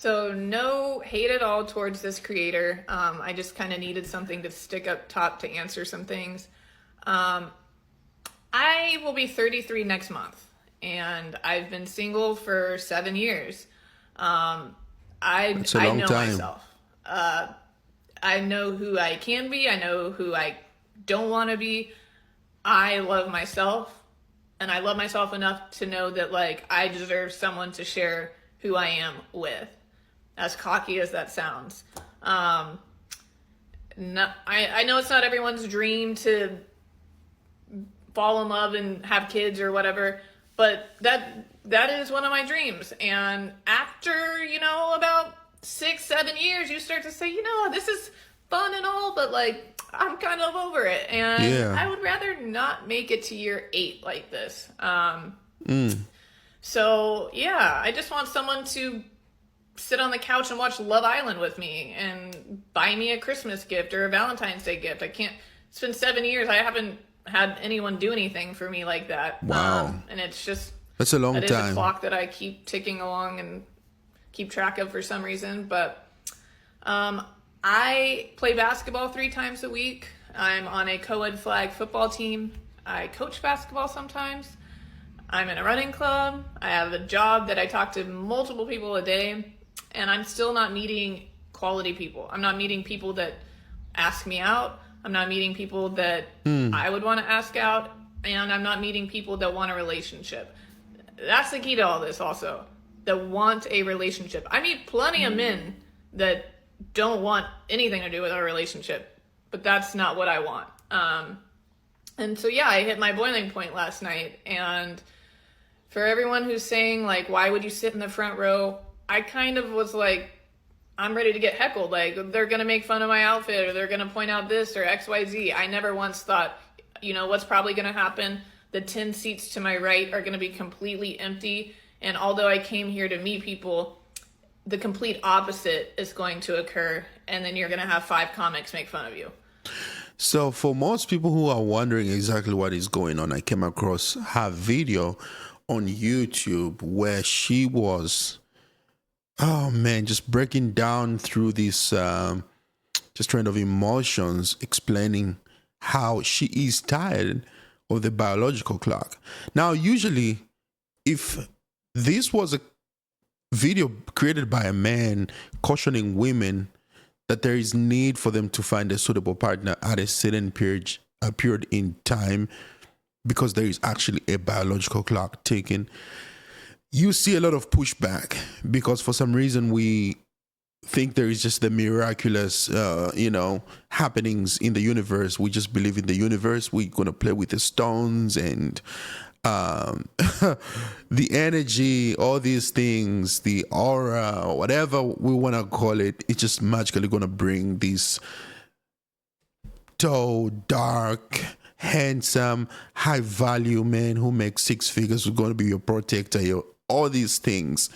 So no hate at all towards this creator. I just kind of needed something to stick up top to answer some things. Um, I will be 33 next month, and I've been single for 7 years. Um, I That's a I long know time. myself. Uh, I know who I can be. I know who I don't want to be. I love myself, and I love myself enough to know that like I deserve someone to share who I am with. As cocky as that sounds. Um, no, I know it's not everyone's dream to fall in love and have kids or whatever, but that is one of my dreams. And after, about 6, 7 years, you start to say, this is fun and all, but like I'm kind of over it. And Yeah. I would rather not make it to year 8 like this. Mm. So yeah, I just want someone to sit on the couch and watch Love Island with me and buy me a Christmas gift or a Valentine's Day gift. I can't. It's been 7 years. I haven't had anyone do anything for me like that. Wow. And it's just That's a long that is a time. clock that I keep ticking along and keep track of for some reason. But I play basketball 3 times a week. I'm on a co-ed flag football team. I coach basketball sometimes. I'm in a running club. I have a job that I talk to multiple people a day, and I'm still not meeting quality people. I'm not meeting people that ask me out. I'm not meeting people that I would want to ask out, and I'm not meeting people that want a relationship. That's the key to all this also, that want a relationship. I meet plenty of men that don't want anything to do with our relationship, but that's not what I want. And so, yeah, I hit my boiling point last night, and for everyone who's saying, like, why would you sit in the front row? I kind of was like, I'm ready to get heckled. Like, they're going to make fun of my outfit or they're going to point out this or XYZ. I never once thought, what's probably going to happen? The 10 seats to my right are going to be completely empty. And although I came here to meet people, the complete opposite is going to occur. And then you're going to have 5 comics make fun of you. So for most people who are wondering exactly what is going on, I came across her video on YouTube where she was, oh man, just breaking down through this just trend of emotions, explaining how she is tired of the biological clock. Now, usually, if this was a video created by a man cautioning women that there is need for them to find a suitable partner at a certain period in time, because there is actually a biological clock ticking, you see a lot of pushback because for some reason we think there is just the miraculous, happenings in the universe. We just believe in the universe. We're going to play with the stones and the energy, all these things, the aura, whatever we want to call it, it's just magically going to bring this tall, dark, handsome, high value man who makes 6 figures who's going to be your protector, all these things.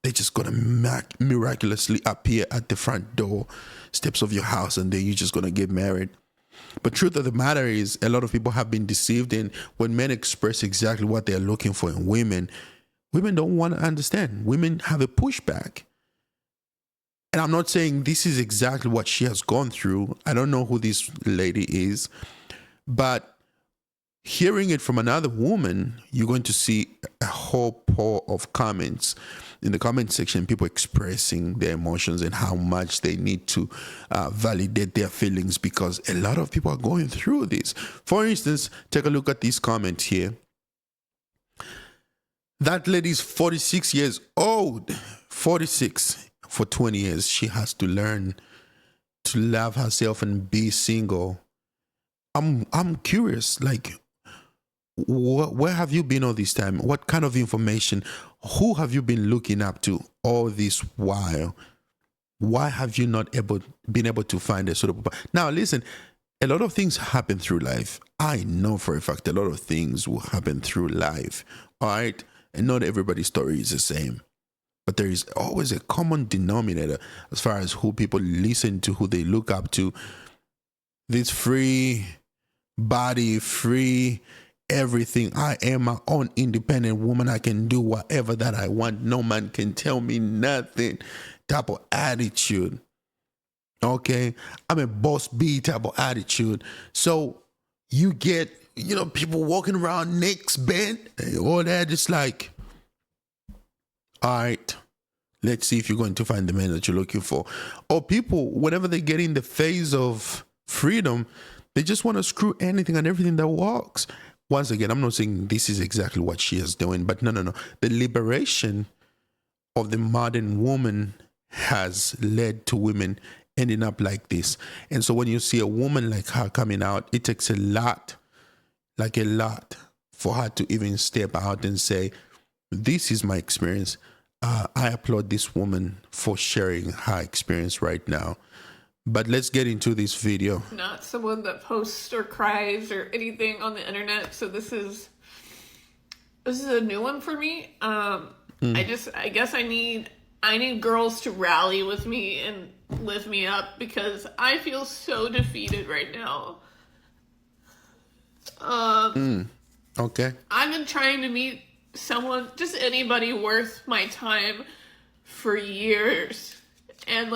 They're just going to miraculously appear at the front door steps of your house, and then you're just going to get married. But truth of the matter is, a lot of people have been deceived, and when men express exactly what they're looking for in women, women don't want to understand. Women have a pushback. And I'm not saying this is exactly what she has gone through. I don't know who this lady is, but hearing it from another woman, you're going to see a whole pour of comments in the comment section, people expressing their emotions and how much they need to validate their feelings, because a lot of people are going through this. For instance, take a look at this comment here. That lady's 46 years old, 46. For 20 years, she has to learn to love herself and be single. I'm curious, like, where have you been all this time? What kind of information? Who have you been looking up to all this while? Why have you not been able to find a suitable? Now, listen, a lot of things happen through life. I know for a fact a lot of things will happen through life. All right, and not everybody's story is the same. But there is always a common denominator as far as who people listen to, who they look up to. This free body, free everything. I am my own independent woman. I can do whatever that I want. No man can tell me nothing type of attitude. Okay, I'm a boss B type of attitude. So you get, people walking around necks bent and all that. It's like, all right, let's see if you're going to find the man that you're looking for. Or people, whenever they get in the phase of freedom, they just want to screw anything and everything that walks. Once again, I'm not saying this is exactly what she is doing, but no. The liberation of the modern woman has led to women ending up like this. And so when you see a woman like her coming out, it takes a lot for her to even step out and say, this is my experience. I applaud this woman for sharing her experience right now. But let's get into this video. Not someone that posts or cries or anything on the internet. So this is a new one for me. I guess I need girls to rally with me and lift me up because I feel so defeated right now. Okay. I've been trying to meet someone, just anybody worth my time for years. And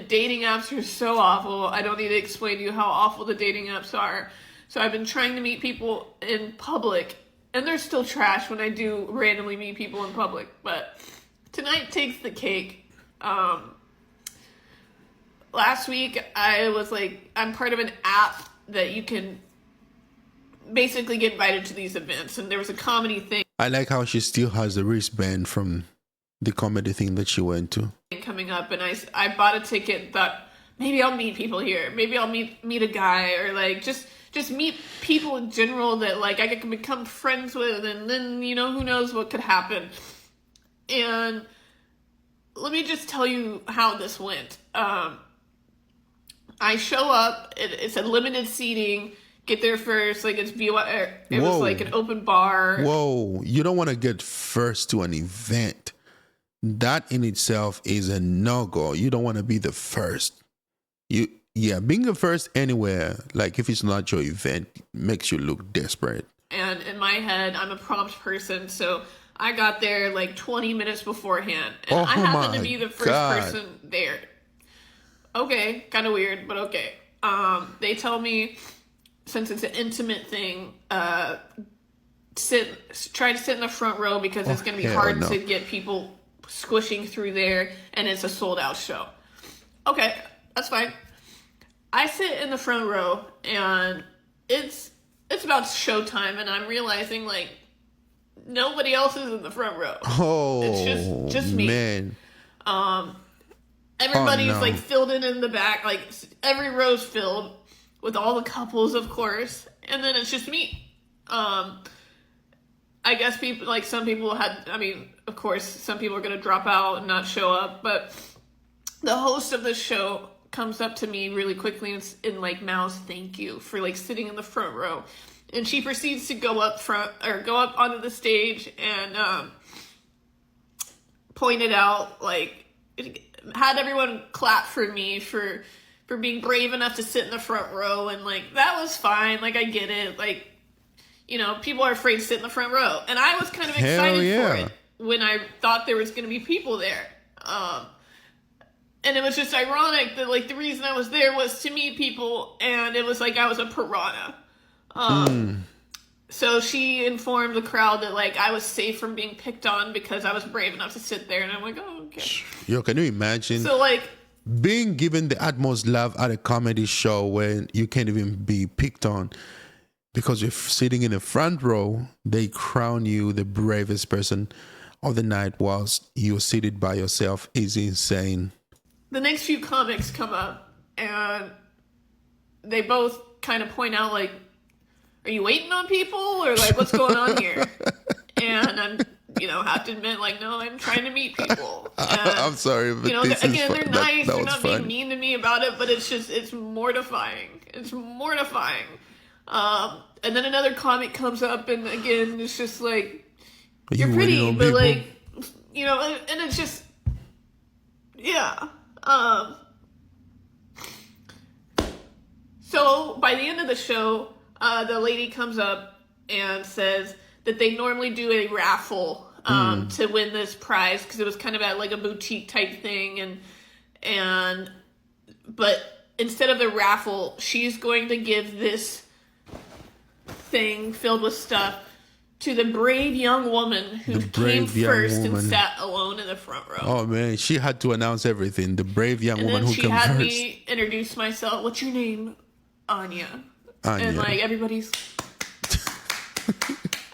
dating apps are so awful. I don't need to explain to you how awful the dating apps are. So I've been trying to meet people in public, and they're still trash when I do randomly meet people in public. But tonight takes the cake. Last week I was I'm part of an app that you can basically get invited to these events, and there was a comedy thing. I like how she still has the wristband from the comedy thing that she went to. Coming up, and I bought a ticket, thought maybe I'll meet people here. Maybe I'll meet a guy, or just meet people in general that I can become friends with, and then who knows what could happen. And let me just tell you how this went. I show up, it's a limited seating, get there first, it was an open bar. Whoa, you don't want to get first to an event. That in itself is a no-go. You don't want to be the first. Being the first anywhere, if it's not your event, makes you look desperate. And in my head, I'm a prompt person, so I got there 20 minutes beforehand, and I happened to be the first person there. Okay, kind of weird, but okay. They tell me, since it's an intimate thing, try to sit in the front row because it's going to be hard to get people squishing through there, and it's a sold out show. Okay, that's fine. I sit in the front row, and it's about showtime, and I'm realizing nobody else is in the front row. Oh, it's just me. Man. Everybody's filled in the back, every row's filled with all the couples, of course, and then it's just me. I guess people, some people of course, some people are going to drop out and not show up, but the host of the show comes up to me really quickly and mouths thank you for sitting in the front row. And she proceeds to go up onto the stage and pointed out, had everyone clap for me for being brave enough to sit in the front row, and that was fine. I get it. People are afraid to sit in the front row. And I was kind of excited for it when I thought there was going to be people there. And it was just ironic that, the reason I was there was to meet people, and it was I was a piranha. So she informed the crowd that, I was safe from being picked on because I was brave enough to sit there. And I'm oh, okay. Yo, can you imagine? So, being given the utmost love at a comedy show when you can't even be picked on because you're sitting in the front row, they crown you the bravest person of the night whilst you're seated by yourself is insane. The next few comics come up, and they both kind of point out, are you waiting on people? Or, what's going on here? And I'm, have to admit, no, I'm trying to meet people. And, I'm sorry, but this again, is they're nice. They're not being mean to me about it, but it's mortifying. It's mortifying. And then another comic comes up, and again, it's just you're pretty, but people? And it's just, yeah. So by the end of the show, the lady comes up and says that they normally do a raffle to win this prize because it was kind of at like a boutique type thing, but instead of the raffle, she's going to give this thing filled with stuff to the brave young woman who came first and sat alone in the front row. Oh man, she had to announce everything. The brave young woman who came first. And then she had me introduce myself. What's your name? Anya. And like everybody's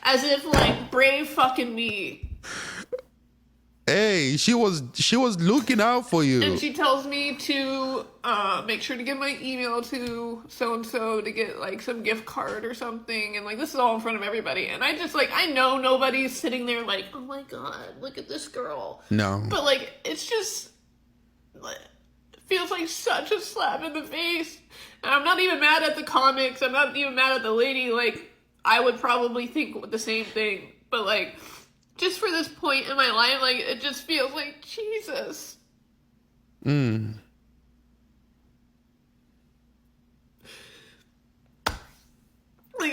as if like brave fucking me. Hey, she was looking out for you. And she tells me to make sure to give my email to so-and-so to get like some gift card or something. And like, this is all in front of everybody. And I just like, I know nobody's sitting there like, oh my God, look at this girl. No. But like, it's just, it feels like such a slap in the face. And I'm not even mad at the comics. I'm not even mad at the lady. Like, I would probably think the same thing. But like, just for this point in my life, like, it just feels like Jesus. Like,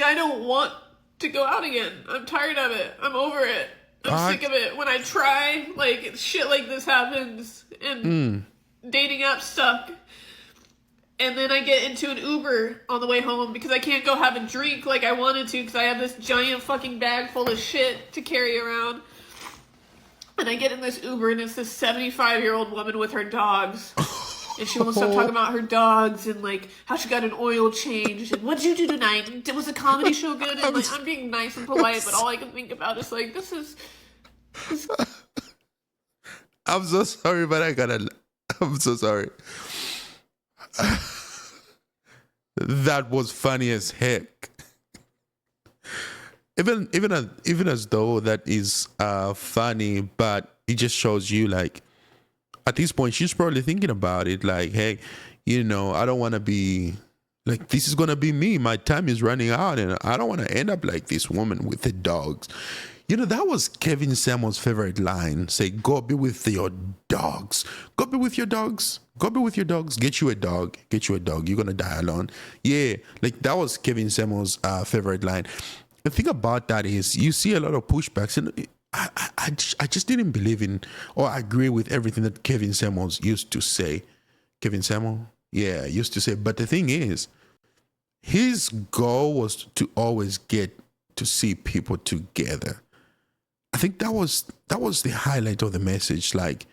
I don't want to go out again. I'm tired of it. I'm over it. I'm sick of it. When I try, like, shit like this happens, and dating apps suck. And then I get into an Uber on the way home because I can't go have a drink like I wanted to because I have this giant fucking bag full of shit to carry around. And I get in this Uber and it's this 75-year-old woman with her dogs. And she wants to start talking about her dogs and like how she got an oil change. And what'd you do tonight? Was the comedy show good? And like, I'm being nice and polite, but all I can think about is like, this is... I'm so sorry, but I'm so sorry. That was funny as heck. Even as though that is funny, but it just shows you like at this point she's probably thinking about it like, hey, I don't want to be like, this is gonna be me. My time is running out, and I don't want to end up like this woman with the dogs. That was Kevin Samuel's favorite line. Say, go be with your dogs. Go be with your dogs. Go be with your dogs. Get you a dog. Get you a dog. You're going to die alone. Yeah, like that was Kevin Samuel's favorite line. The thing about that is you see a lot of pushbacks. And I just didn't believe in or agree with everything that Kevin Samuels used to say. Kevin Samuel? Yeah, used to say. But the thing is, his goal was to always get to see people together. I think that was the highlight of the message. Like,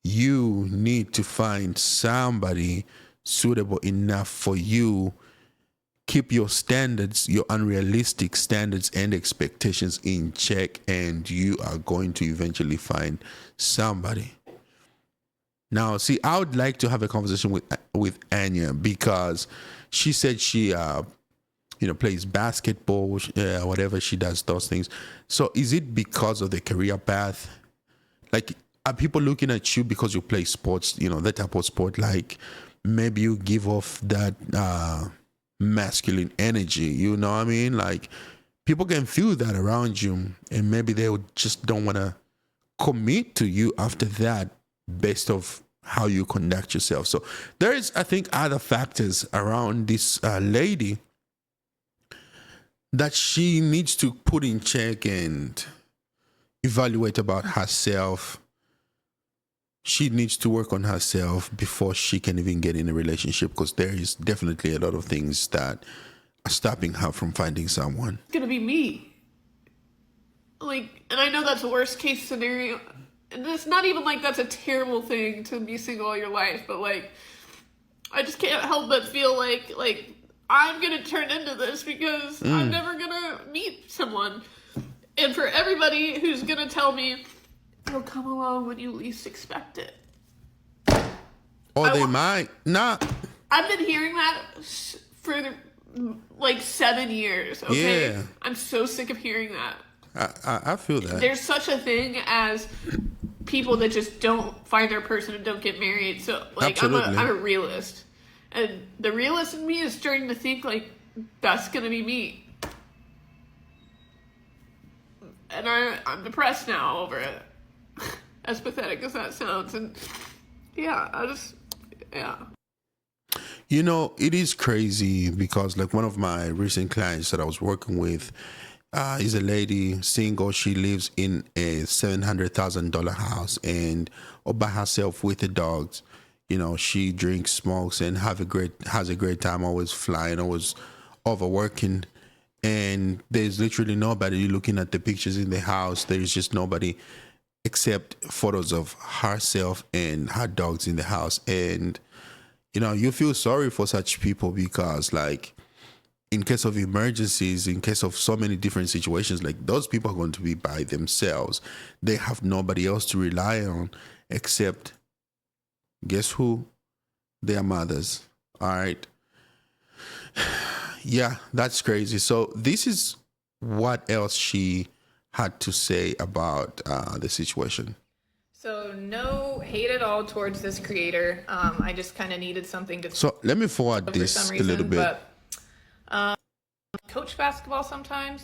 you need to find somebody suitable enough for you. Keep your standards, your unrealistic standards and expectations in check, and you are going to eventually find somebody. Now, see, I would like to have a conversation with Anya because she said she plays basketball, whatever she does, those things. So is it because of the career path? Like, are people looking at you because you play sports, that type of sport? Like, maybe you give off that masculine energy, you know what I mean? Like, people can feel that around you, and maybe they just don't want to commit to you after that based off how you conduct yourself. So there is, I think, other factors around this lady that she needs to put in check and evaluate about herself. She needs to work on herself before she can even get in a relationship, because there is definitely a lot of things that are stopping her from finding someone. It's gonna be me. Like, and I know that's a worst case scenario. And it's not even like that's a terrible thing to be single all your life, but like, I just can't help but feel like I'm gonna turn into this because I'm never gonna meet someone. And for everybody who's gonna tell me, it'll come along when you least expect it. Or they might not. I've been hearing that for like 7 years, okay? Yeah. I'm so sick of hearing that. I feel that. There's such a thing as people that just don't find their person and don't get married. So, like, I'm a realist. And the realist in me is starting to think, like, that's going to be me. And I'm depressed now over it. As pathetic as that sounds. And, yeah. It is crazy because, like, one of my recent clients that I was working with, is a lady, single. She lives in a $700,000 house and all by herself with the dogs. You know, she drinks, smokes, and has a great time. Always flying, always overworking, and there's literally nobody. You're looking at the pictures in the house. There's just nobody except photos of herself and her dogs in the house. And you know, you feel sorry for such people because, like, in case of emergencies, in case of so many different situations, like those people are going to be by themselves. They have nobody else to rely on except, guess who? Their mothers. All right. Yeah, that's crazy. So this is what else she had to say about the situation. So no hate at all towards this creator. I just kind of needed something to So let me forward for this some a reason, little bit. but coach basketball sometimes.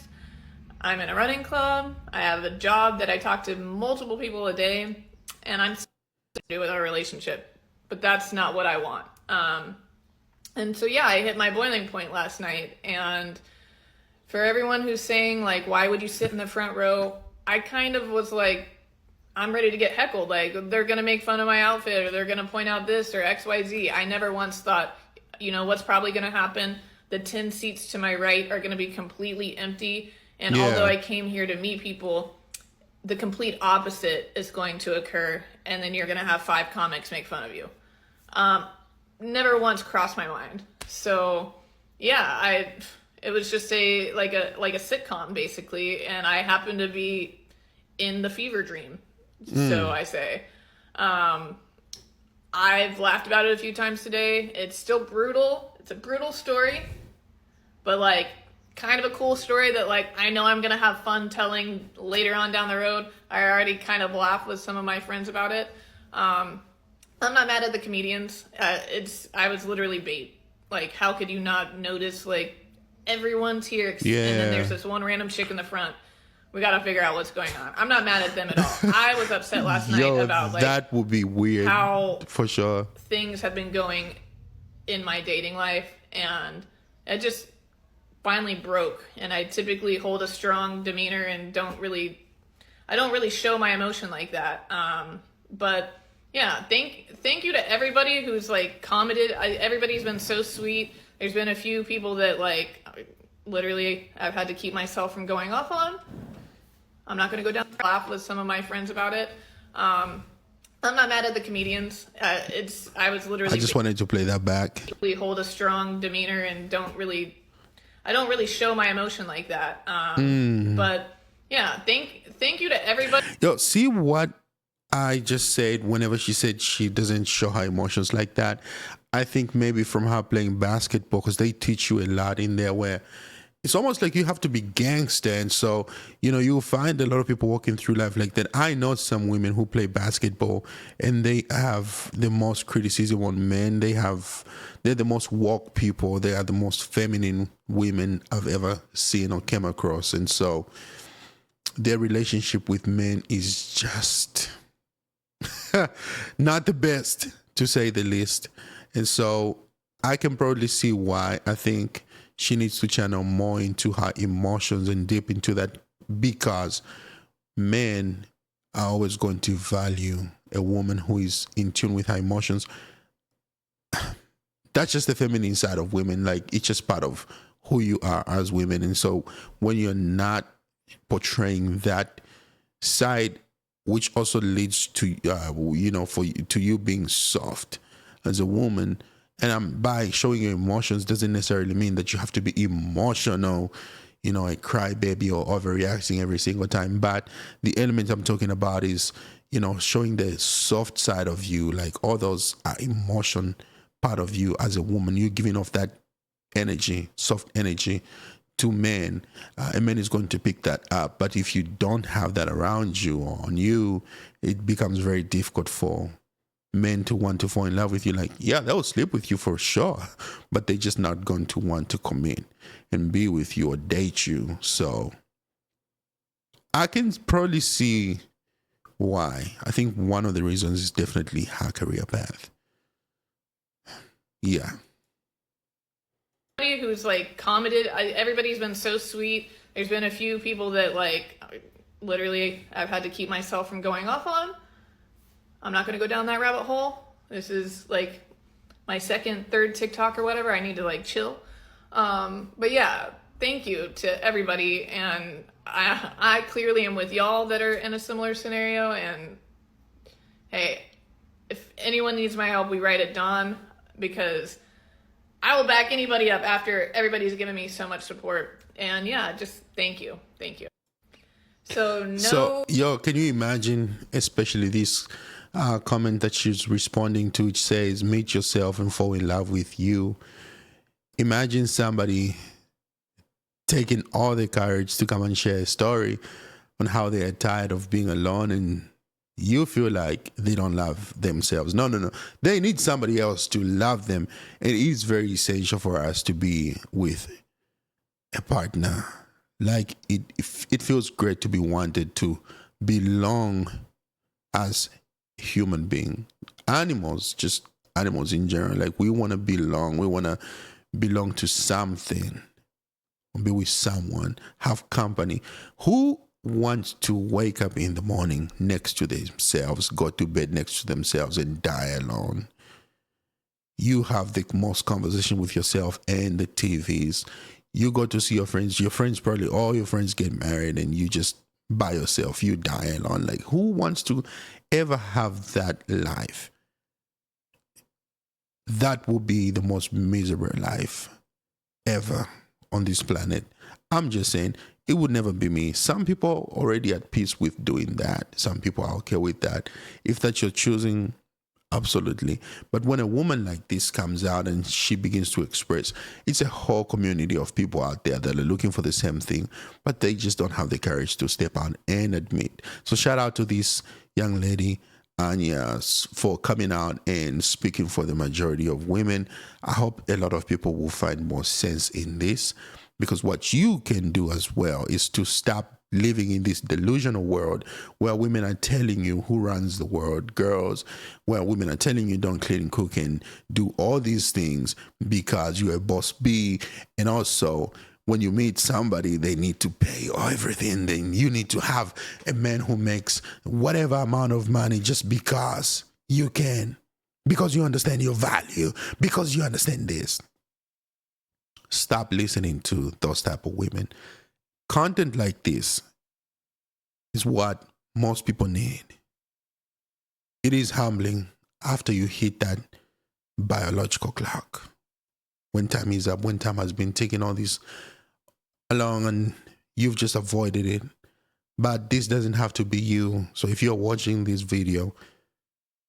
I'm in a running club. I have a job that I talk to multiple people a day, and I'm to do with our relationship, but that's not what I want. And so yeah, I hit my boiling point last night. And for everyone who's saying like, why would you sit in the front row? I kind of was like, I'm ready to get heckled. Like, they're gonna make fun of my outfit, or they're gonna point out this or XYZ. I never once thought, you know, what's probably gonna happen? The 10 seats to my right are gonna be completely empty. And Yeah. although I came here to meet people, the complete opposite is going to occur. And then you're gonna have 5 comics make fun of you. Never once crossed my mind. So yeah, it was just like a sitcom basically, and I happened to be in the fever dream. So I say. I've laughed about it a few times today. It's still brutal. It's a brutal story, but like kind of a cool story that like I know I'm gonna have fun telling later on down the road. I already kind of laughed with some of my friends about it. I'm not mad at the comedians. I was literally bait. Like, how could you not notice? Like, everyone's here, and then there's this one random chick in the front. We got to figure out what's going on. I'm not mad at them at all. I was upset last night about like that would be weird. how for sure things have been going in my dating life, and it just finally broke. And I typically hold a strong demeanor and I don't really show my emotion like that. But yeah, thank you to everybody who's like commented. Everybody's been so sweet. There's been a few people that like literally I've had to keep myself from going off on. I'm not going to go down and laugh with some of my friends about it. I'm not mad at the comedians. I was literally. I just wanted to play that back. Hold a strong demeanor and I don't really show my emotion like that. But yeah, thank you to everybody. Yo, see what I just said whenever she said she doesn't show her emotions like that. I think maybe from her playing basketball, because they teach you a lot in there where it's almost like you have to be gangster. And so, you know, you'll find a lot of people walking through life like that. I know some women who play basketball and they have the most criticism on men. They're the most woke people. They are the most feminine women I've ever seen or came across. And so their relationship with men is just not the best, to say the least. And so I can probably see why. I think she needs to channel more into her emotions and deep into that, because men are always going to value a woman who is in tune with her emotions. That's just the feminine side of women. Like, it's just part of who you are as women. And so when you're not portraying that side, which also leads to, to you being soft as a woman, and by showing your emotions doesn't necessarily mean that you have to be emotional, a crybaby or overreacting every single time. But the element I'm talking about is, showing the soft side of you, like all those emotion part of you as a woman. You're giving off that energy, soft energy to men. A man is going to pick that up. But if you don't have that around you or on you, it becomes very difficult for men to want to fall in love with you. Like, yeah, they'll sleep with you for sure, but they're just not going to want to commit and be with you or date you. So I can probably see why. I think one of the reasons is definitely her career path. Yeah. Who's like commented, everybody's been so sweet. There's been a few people that, like, literally I've had to keep myself from going off on. I'm not going to go down that rabbit hole. This is like my second, third TikTok or whatever. I need to like chill. But yeah, thank you to everybody. And I clearly am with y'all that are in a similar scenario. And hey, if anyone needs my help, we write at dawn, because I will back anybody up after everybody's given me so much support. And yeah, just thank you. Thank you. So, yo, can you imagine, especially this comment that she's responding to, which says, meet yourself and fall in love with you. Imagine somebody taking all the courage to come and share a story on how they are tired of being alone, and you feel like they don't love themselves. No. They need somebody else to love them. It is very essential for us to be with a partner. Like it feels great to be wanted, to belong as human being. Animals, just animals in general, like we want to belong. We want to belong to something, be with someone, have company. Who wants to wake up in the morning next to themselves, go to bed next to themselves, and die alone? You have the most conversation with yourself and the TVs. You go to see your friends probably, all your friends get married, and you just by yourself, you die alone. Like, who wants to ever have that life? That would be the most miserable life ever on this planet. I'm just saying, it would never be me. Some people are already at peace with doing that. Some people are okay with that. If that's your choosing, absolutely. But when a woman like this comes out and she begins to express, it's a whole community of people out there that are looking for the same thing, but they just don't have the courage to step out and admit. So shout out to this young lady, Anya, for coming out and speaking for the majority of women. I hope a lot of people will find more sense in this, because what you can do as well is to stop living in this delusional world where women are telling you who runs the world, girls, where women are telling you don't clean, cook, and do all these things because you're a boss B. And also, when you meet somebody, they need to pay everything. Then you need to have a man who makes whatever amount of money just because you can, because you understand your value, because you understand this. Stop listening to those type of women. Content like this is what most people need. It is humbling after you hit that biological clock. When time is up, when time has been taking all this along and you've just avoided it. But this doesn't have to be you. So if you're watching this video,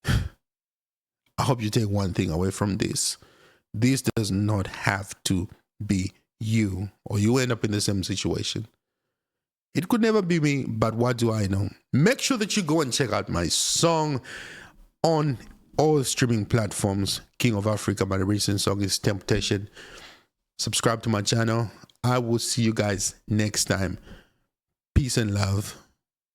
I hope you take one thing away from this. This does not have to be you, or you end up in the same situation. It could never be me, but what do I know? Make sure that you go and check out my song on all streaming platforms. King of Africa, my recent song is Temptation. Subscribe to my channel. I will see you guys next time. Peace and love.